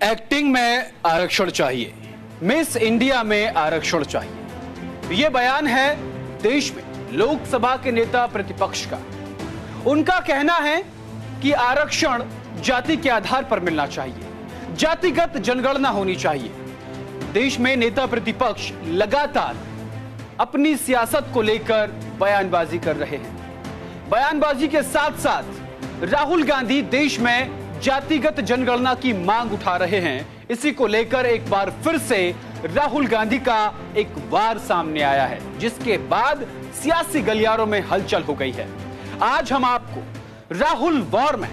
Acting में आरक्षण चाहिए, मिस इंडिया में आरक्षण चाहिए। ये बयान है देश में लोकसभा के नेता प्रतिपक्ष का। उनका कहना है कि आरक्षण जाति के आधार पर मिलना चाहिए, जातिगत जनगणना होनी चाहिए। देश में नेता प्रतिपक्ष लगातार अपनी सियासत को लेकर बयानबाजी कर रहे हैं। बयानबाजी के साथ साथ राहुल गांधी देश में जातिगत जनगणना की मांग उठा रहे हैं। इसी को लेकर एक बार फिर से राहुल गांधी का एक वार सामने आया है, जिसके बाद सियासी गलियारों में हलचल हो गई है। आज हम आपको राहुल वॉर में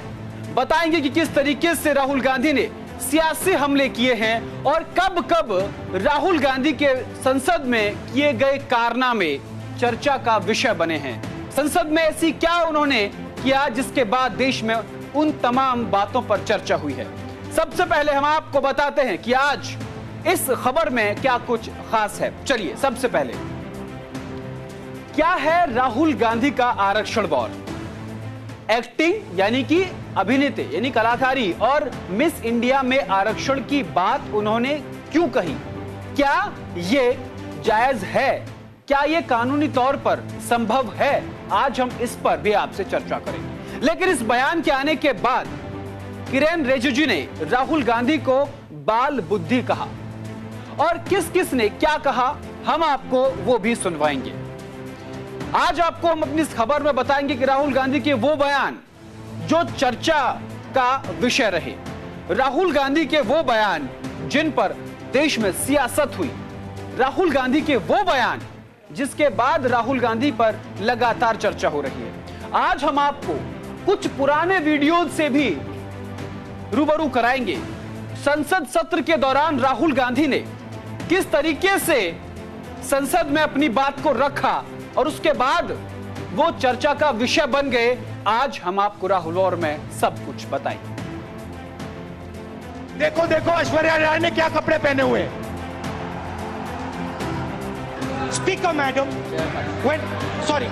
बताएंगे कि किस तरीके से राहुल गांधी ने सियासी हमले किए हैं और कब कब राहुल गांधी के संसद में किए गए कारनामे चर्चा का विषय बने हैं। संसद में ऐसी क्या उन्होंने किया जिसके बाद देश में उन तमाम बातों पर चर्चा हुई है। सबसे पहले हम आपको बताते हैं कि आज इस खबर में क्या कुछ खास है। चलिए, सबसे पहले क्या है राहुल गांधी का आरक्षण वॉर। एक्टिंग यानी कि अभिनेता यानी कलाकारी और मिस इंडिया में आरक्षण की बात उन्होंने क्यों कही? क्या ये जायज है? क्या ये कानूनी तौर पर संभव है? आज हम इस पर भी आपसे चर्चा करेंगे। लेकिन इस बयान के आने के बाद किरेन रिजिजू ने राहुल गांधी को बाल बुद्धि कहा और किस किस ने क्या कहा, हम आपको वो भी सुनवाएंगे। आज आपको हम अपनी इस खबर में बताएंगे कि राहुल गांधी के वो बयान जो चर्चा का विषय रहे, राहुल गांधी के वो बयान जिन पर देश में सियासत हुई, राहुल गांधी के वो बयान जिसके बाद राहुल गांधी पर लगातार चर्चा हो रही है। आज हम आपको कुछ पुराने वीडियो से भी रूबरू कराएंगे। संसद सत्र के दौरान राहुल गांधी ने किस तरीके से संसद में अपनी बात को रखा और उसके बाद वो चर्चा का विषय बन गए। आज हम आपको राहुल वॉर में सब कुछ बताएंगे। देखो देखो ऐश्वर्या राय ने क्या कपड़े पहने हुए हैं। Speaker madam, sorry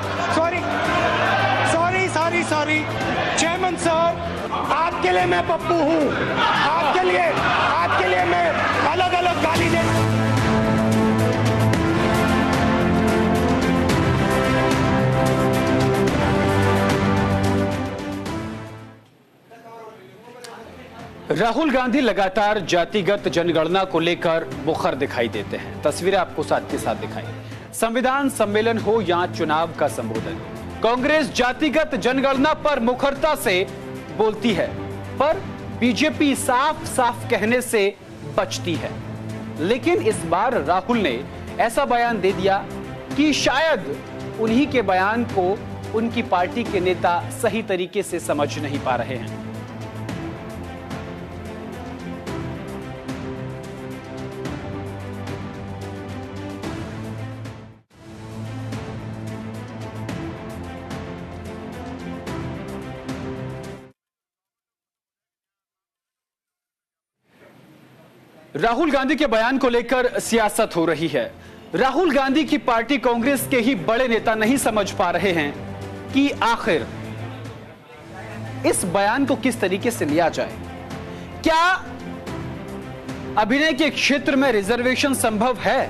chairman sir, आपके लिए मैं पप्पू हूं, आपके लिए मैं अलग अलग गाली दे। राहुल गांधी लगातार जातिगत जनगणना को लेकर मुखर दिखाई देते हैं। तस्वीरें आपको साथ के साथ दिखाई। संविधान सम्मेलन हो या चुनाव का संबोधन, कांग्रेस जातिगत जनगणना पर मुखरता से बोलती है, पर बीजेपी साफ साफ कहने से बचती है। लेकिन इस बार राहुल ने ऐसा बयान दे दिया कि शायद उन्हीं के बयान को उनकी पार्टी के नेता सही तरीके से समझ नहीं पा रहे हैं। राहुल गांधी के बयान को लेकर सियासत हो रही है। राहुल गांधी की पार्टी कांग्रेस के ही बड़े नेता नहीं समझ पा रहे हैं कि आखिर इस बयान को किस तरीके से लिया जाए। क्या अभिनय के क्षेत्र में रिजर्वेशन संभव है?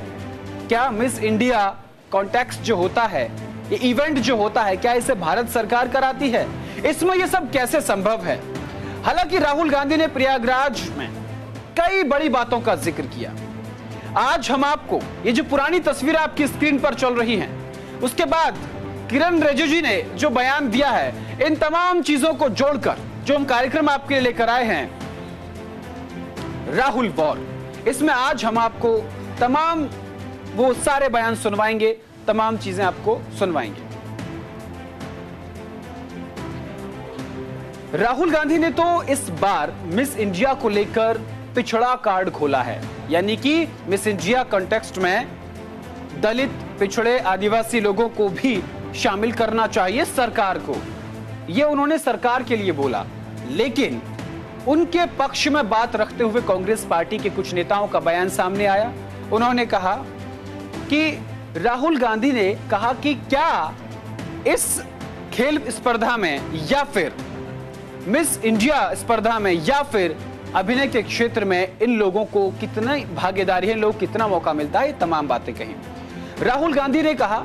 क्या मिस इंडिया कॉन्टेक्स्ट जो होता है, ये इवेंट जो होता है, क्या इसे भारत सरकार कराती है? इसमें यह सब कैसे संभव है? हालांकि राहुल गांधी ने प्रयागराज में कई बड़ी बातों का जिक्र किया। आज हम आपको ये जो पुरानी तस्वीर आपकी स्क्रीन पर चल रही हैं, उसके बाद किरेन रिजिजू ने जो बयान दिया है, इन तमाम चीजों को जोड़कर जो हम कार्यक्रम आपके लिए लेकर आए हैं, राहुल वॉर, इसमें आज हम आपको तमाम वो सारे बयान सुनवाएंगे, तमाम चीजें आपको सुनवाएंगे। राहुल गांधी ने तो इस बार मिस इंडिया को लेकर पिछड़ा कार्ड खोला है, यानी कि मिस इंडिया कॉन्टेक्स्ट में दलित, पिछड़े, आदिवासी लोगों को भी शामिल करना चाहिए सरकार को। यह उन्होंने सरकार के लिए बोला। लेकिन उनके पक्ष में बात रखते हुए कांग्रेस पार्टी के कुछ नेताओं का बयान सामने आया। उन्होंने कहा कि राहुल गांधी ने कहा कि क्या इस खेल स्पर्धा में या फिर मिस इंडिया स्पर्धा में या फिर अभिनय के क्षेत्र में इन लोगों को कितना भागीदारी है, लोग कितना मौका मिलता है, ये तमाम बातें कही। राहुल गांधी ने कहा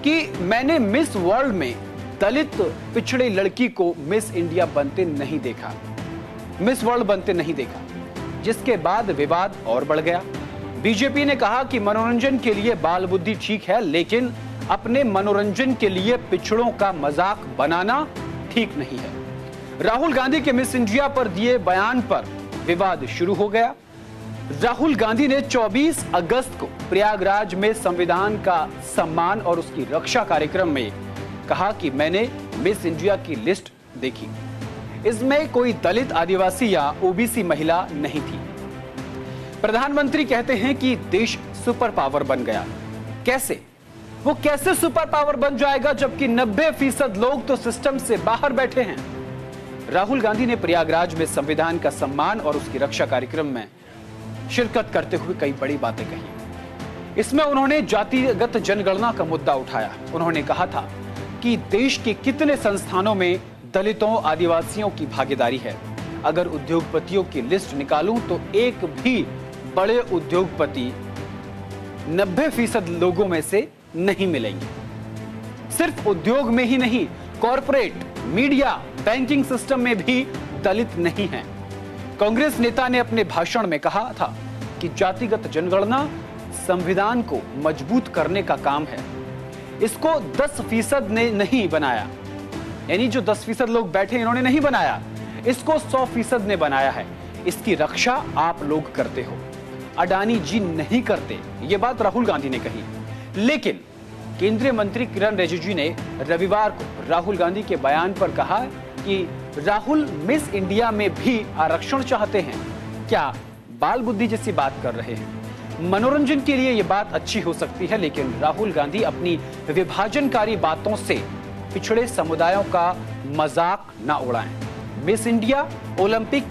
कि मैंने मिस वर्ल्ड में दलित पिछड़ी लड़की को मिस इंडिया बनते नहीं देखा, मिस वर्ल्ड बनते नहीं देखा, जिसके बाद विवाद और बढ़ गया। बीजेपी ने कहा कि मनोरंजन के लिए बाल बुद्धि ठीक है, लेकिन अपने मनोरंजन के लिए पिछड़ों का मजाक बनाना ठीक नहीं है। राहुल गांधी के मिस इंडिया पर दिए बयान पर विवाद शुरू हो गया। राहुल गांधी ने 24 अगस्त को प्रयागराज में संविधान का सम्मान और उसकी रक्षा कार्यक्रम में कहा कि मैंने मिस इंडिया की लिस्ट देखी, इसमें कोई दलित, आदिवासी या ओबीसी महिला नहीं थी। प्रधानमंत्री कहते हैं कि देश सुपर पावर बन गया। कैसे? वो कैसे सुपर पावर बन जाएगा जबकि 90% लोग तो सिस्टम से बाहर बैठे हैं। राहुल गांधी ने प्रयागराज में संविधान का सम्मान और उसकी रक्षा कार्यक्रम में शिरकत करते हुए कई बड़ी बातें कही। इसमें उन्होंने जातिगत जनगणना का मुद्दा उठाया। उन्होंने कहा था कि देश के कितने संस्थानों में दलितों, आदिवासियों की भागीदारी है। अगर उद्योगपतियों की लिस्ट निकालूं तो एक भी बड़े उद्योगपति 90% लोगों में से नहीं मिलेंगे। सिर्फ उद्योग में ही नहीं, कॉरपोरेट, मीडिया, बैंकिंग सिस्टम में भी दलित नहीं हैं। कांग्रेस नेता ने अपने भाषण में कहा था कि जातिगत जनगणना संविधान को मजबूत करने का काम है। इसको 10% ने नहीं बनाया, यानी जो 10% लोग बैठे इन्होंने नहीं बनाया, इसको 100% ने बनाया है। इसकी रक्षा आप लोग करते हो, अडानी जी नहीं करते। ये बात राहुल गांधी ने कही। लेकिन केंद्रीय मंत्री किरण रिजिजू ने रविवार को राहुल गांधी के बयान पर कहा कि राहुल मिस इंडिया में भी आरक्षण चाहते हैं। क्या बाल बुद्धि जैसी बात कर रहे हैं? मनोरंजन के लिए यह बात अच्छी हो सकती है, लेकिन राहुल गांधी अपनी विभाजनकारी बातों से पिछड़े समुदायों का मजाक ना उड़ाएं। Miss India, Olympic